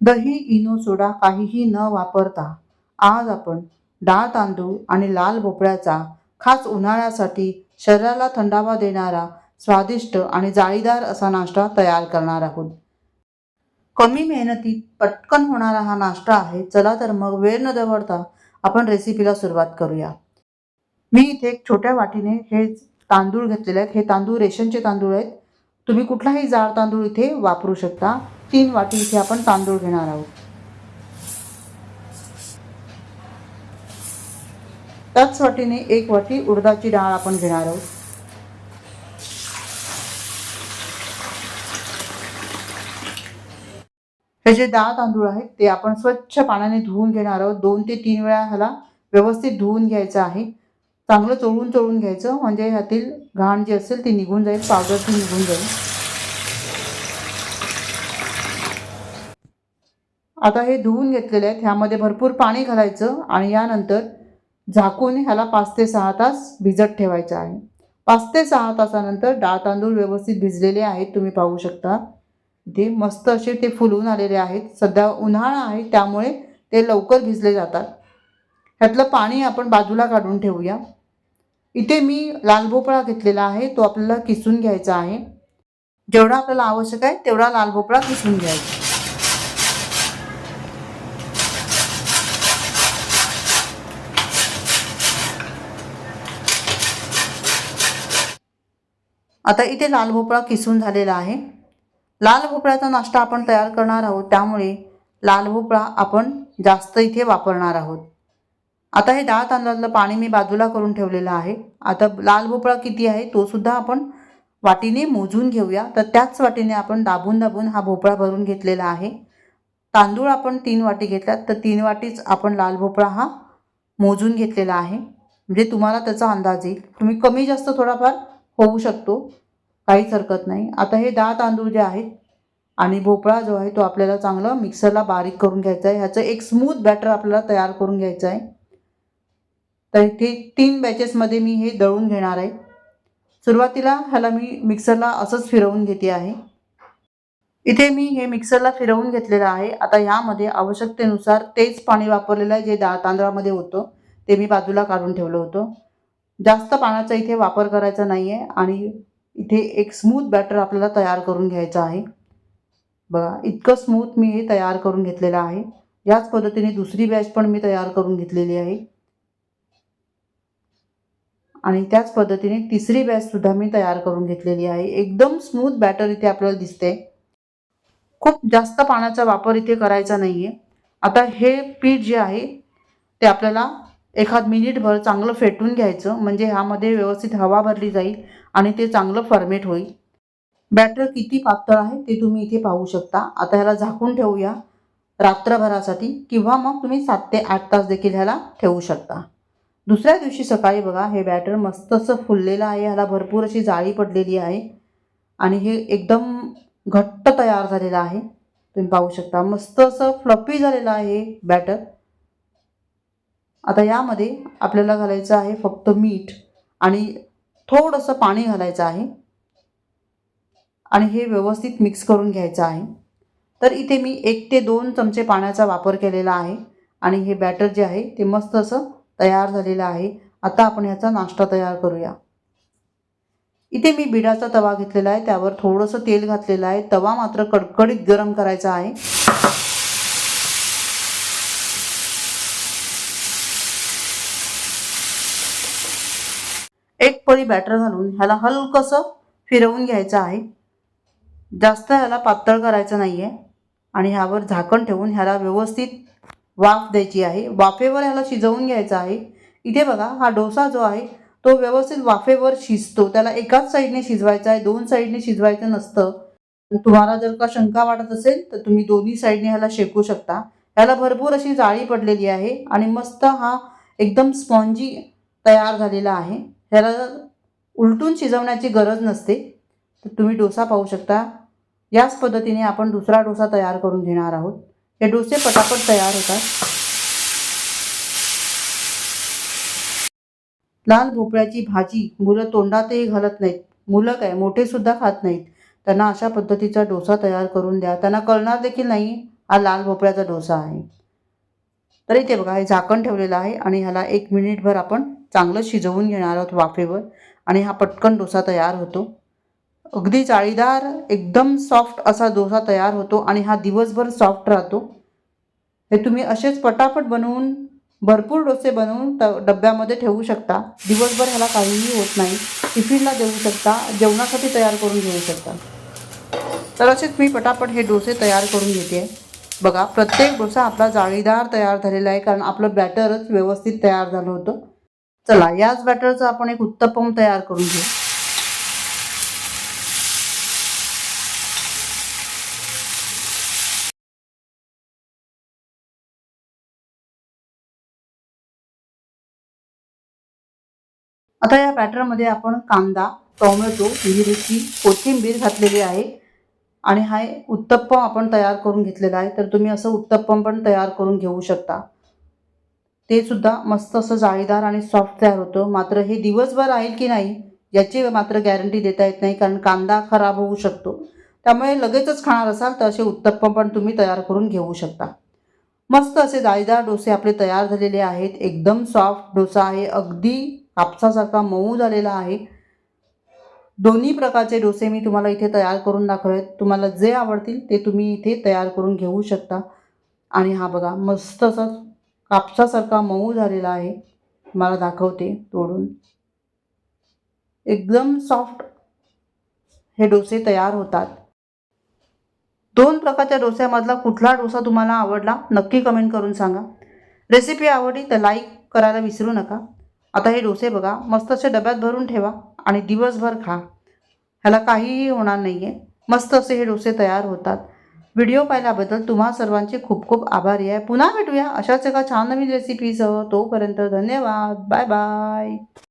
दही, इनो, सोडा काहीही न वापरता आज आपण डाळ तांदूळ आणि लाल भोपळ्याचा खास उन्हाळ्यासाठी शरीराला थंडावा देणारा स्वादिष्ट आणि जाळीदार असा नाश्ता तयार करणार आहोत. कमी मेहनतीत पटकन होणारा हा नाश्ता आहे. चला तर मग वेळ न दवडता आपण रेसिपीला सुरुवात करूया. मी इथे एक छोट्या वाटीने हे तांदूळ घेतलेले आहेत. हे तांदूळ रेशनचे तांदूळ आहेत. तुम्ही कुठलाही जाड तांदूळ इथे वापरू शकता. 3 वाटी इथे आपण तांदूळ घेणार आहोत. त्याच वाटीने 1 वाटी उडदाची डाळ आपण घेणार आहोत. हे जे डाळ तांदूळ आहेत ते आपण स्वच्छ पाण्याने धुवून घेणार आहोत. 2 ते 3 वेळा ह्याला व्यवस्थित धुवून घ्यायचं आहे. चांगलं चोळून चोळून घ्यायचं, म्हणजे ह्यातील घाण जी असेल ती निघून जाईल, पावडर ती निघून जाईल. आता हे धुवून घेतलेले आहेत. ह्यामध्ये भरपूर पाणी घालायचं आणि यानंतर झाकून ह्याला 5 ते 6 तास भिजत ठेवायचं आहे. 5 ते 6 तासानंतर डाळ तांदूळ व्यवस्थित भिजलेले आहेत. तुम्ही पाहू शकता इथे मस्त असे ते फुलून आलेले आहेत. सध्या उन्हाळा आहे त्यामुळे ते लवकर भिजले जातात. ह्यातलं पाणी आपण बाजूला काढून ठेवूया. इथे मी लाल भोपळा घेतलेला आहे, तो आपल्याला किसून घ्यायचा आहे. जेवढा आपल्याला आवश्यक आहे तेवढा लाल भोपळा किसून घ्यायचा. आता इथे लाल भोपळा किसून झालेला आहे. लाल भोपळ्याचा नाश्ता आपण तयार करणार आहोत त्यामुळे लाल भोपळा आपण जास्त इथे वापरणार आहोत. आता हे डाळ तांदळातलं पाणी मी बाजूला करून ठेवलेलं आहे. आता लाल भोपळा किती आहे तो सुद्धा आपण वाटीने मोजून घेऊया. तर त्याच वाटीने आपण दाबून दाबून हा भोपळा भरून घेतलेला आहे. तांदूळ आपण 3 वाटी घेतल्यात तर 3 वाटीच आपण लाल भोपळा हा मोजून घेतलेला आहे, म्हणजे तुम्हाला त्याचा अंदाज येईल. तुम्ही कमी जास्त थोडाफार होऊ शकतो, काहीच हरकत नाही. आता हे डाळ तांदूळ जे आहेत आणि भोपळा जो आहे तो आपल्याला चांगलं मिक्सरला बारीक करून घ्यायचा आहे. ह्याचं एक स्मूथ बॅटर आपल्याला तयार करून घ्यायचं आहे. तर इथे 3 बॅचेसमध्ये मी हे दळून घेणार आहे. सुरुवातीला ह्याला मी मिक्सरला असंच फिरवून घेते आहे. इथे मी हे मिक्सरला फिरवून घेतलेलं आहे. आता ह्यामध्ये आवश्यकतेनुसार तेच पाणी वापरलेलं आहे जे डाळ तांदळामध्ये होतं, ते मी बाजूला काढून ठेवलं होतं. जास्त पाण्याचा इथे वापर करायचा नाही आहे आणि इथे एक स्मूथ बॅटर आपल्याला तयार करून घ्यायचं आहे. बघा इतकं स्मूथ मी हे तयार करून घेतलेलं आहे. याच पद्धतीने दुसरी बॅच पण मी तयार करून घेतलेली आहे आणि त्याच पद्धतीने तिसरी बॅचसुद्धा मी तयार करून घेतलेली आहे. एकदम स्मूथ बॅटर इथे आपल्याला दिसते. खूप जास्त पाण्याचा वापर इथे करायचा नाही आहे. आता हे पीठ जे आहे ते आपल्याला एखाद मिनिटभर चांगलं फेटून घ्यायचं, म्हणजे ह्यामध्ये व्यवस्थित हवा भरली जाईल आणि ते चांगलं फर्मेट होईल. बॅटर किती पातळ आहे ते तुम्ही इथे पाहू शकता. आता ह्याला झाकून ठेवूया रात्रभरासाठी, किंवा मग तुम्ही 7 ते 8 तास देखील ह्याला ठेवू शकता. दुसऱ्या दिवशी सकाळी बघा हे बॅटर मस्त असं फुललेलं आहे. ह्याला भरपूर अशी जाळी पडलेली आहे आणि हे एकदम घट्ट तयार झालेलं आहे. तुम्ही पाहू शकता मस्त असं फ्लफी झालेलं आहे बॅटर. आता यामध्ये आपल्याला घालायचं आहे फक्त मीठ आणि थोडंसं पाणी घालायचं आहे आणि हे व्यवस्थित मिक्स करून घ्यायचं आहे. तर इथे मी 1 ते 2 चमचे पाण्याचा वापर केलेला आहे आणि हे बॅटर जे आहे ते मस्त असं तयार झालेलं आहे. आता आपण ह्याचा नाश्ता तयार करूया. इथे मी बिडाचा तवा घेतलेला आहे, त्यावर थोडंसं तेल घातलेलं आहे. तवा मात्र कडकडीत गरम करायचा आहे. एक पळी बॅटर घालून ह्याला हलकंसं फिरवून घ्यायचं आहे. जास्त ह्याला पातळ करायचं नाही आहे आणि ह्यावर झाकण ठेवून ह्याला व्यवस्थित वाफ द्यायची आहे. वाफेवर ह्याला शिजवून घ्यायचं आहे. इथे बघा हा डोसा जो आहे तो व्यवस्थित वाफेवर शिजतो. त्याला एकाच साईडने शिजवायचा आहे, 2 साईडने शिजवायचं नसतं. तुम्हाला जर का शंका वाटत असेल तर तुम्ही दोन्ही साईडने ह्याला शेकू शकता. ह्याला भरपूर अशी जाळी पडलेली आहे आणि मस्त हा एकदम स्पॉन्जी तयार झालेला आहे. ह्याला उलटून शिजवण्याची गरज नसते. तर तुम्ही डोसा पाहू शकता. याच पद्धतीने आपण दुसरा डोसा तयार करून घेणार आहोत. हे डोसे पटापट तयार होतात. लाल भोपळ्याची भाजी मुलं तोंडातही घालत नाहीत. मुलं काय मोठे सुद्धा खात नाहीत. त्यांना अशा पद्धतीचा डोसा तयार करून द्या. त्यांना कळणार देखील नाही हा लाल भोपळ्याचा डोसा आहे. तर इथे बघा हे झाकण ठेवलेलं आहे आणि ह्याला 1 मिनिटभर आपण चांगलं शिजवून घेणार आहोत वाफेवर आणि हा पटकन डोसा तयार होतो. अगदी जाळीदार एकदम सॉफ्ट असा डोसा तयार होतो आणि हा दिवसभर सॉफ्ट राहतो. हे तुम्ही असेच पटापट बनवून भरपूर डोसे बनवून डब्यामध्ये ठेवू शकता. दिवसभर ह्याला काहीही होत नाही. टिफिनला देऊ शकता, जेवणासाठी तयार करून घेऊ शकता. तर असेच मी पटापट हे डोसे तयार करून घेते. बघा प्रत्येक डोसा आपला जाळीदार तयार झालेला आहे कारण आपलं बॅटरच व्यवस्थित तयार झालं होतं. चला याच बॅटरचं आपण एक उत्तप्पम तयार करून घेऊ. आता या बॅटरमध्ये आपण कांदा, टोमॅटो, मिरची, कोथिंबीर घातलेली आहे आणि हा उत्तप्पम आपण तयार करून घेतलेला आहे. तर तुम्ही असं उत्तप्पम पण तयार करून घेऊ शकता. ते सुद्धा मस्त असं जाळीदार आणि सॉफ्ट तयार होतं. मात्र हे दिवसभर राहील की नाही याची मात्र गॅरंटी देता येत नाही कारण कांदा खराब होऊ शकतो. त्यामुळे लगेचच खाणार असाल तर असे उत्तप्पम पण तुम्ही तयार करून घेऊ शकता. मस्त असे जाळीदार डोसे आपले तयार झालेले आहेत. एकदम सॉफ्ट डोसा आहे, अगदी कापसासारखा मऊ झालेला आहे. दोन्ही प्रकारचे डोसे मी तुम्हाला इथे तयार करून दाखवले आहेत. तुम्हाला जे आवडतील ते तुम्ही इथे तयार करून घेऊ शकता. आणि हा बघा मस्त असा कापसासारखा मऊ झालेला आहे. तुम्हाला दाखवते तोडून. एकदम सॉफ्ट हे डोसे तयार होतात. 2 प्रकारच्या डोस्यामधला कुठला डोसा तुम्हाला आवडला नक्की कमेंट करून सांगा. रेसिपी आवडली तर लाईक करायला विसरू नका. आता हे डोसे बघा मस्त असे डब्यात भरून ठेवा आणि दिवसभर खा. ह्याला काहीही होणार नाही आहे. मस्त असे हे डोसे तयार होतात. व्हिडिओ पाहिल्याबद्दल तुम्हा सर्वांचे खूप खूप आभारी आहे. पुन्हा भेटूया अशाच एका छान नवीन रेसिपीसह. तोपर्यंत धन्यवाद. Bye bye.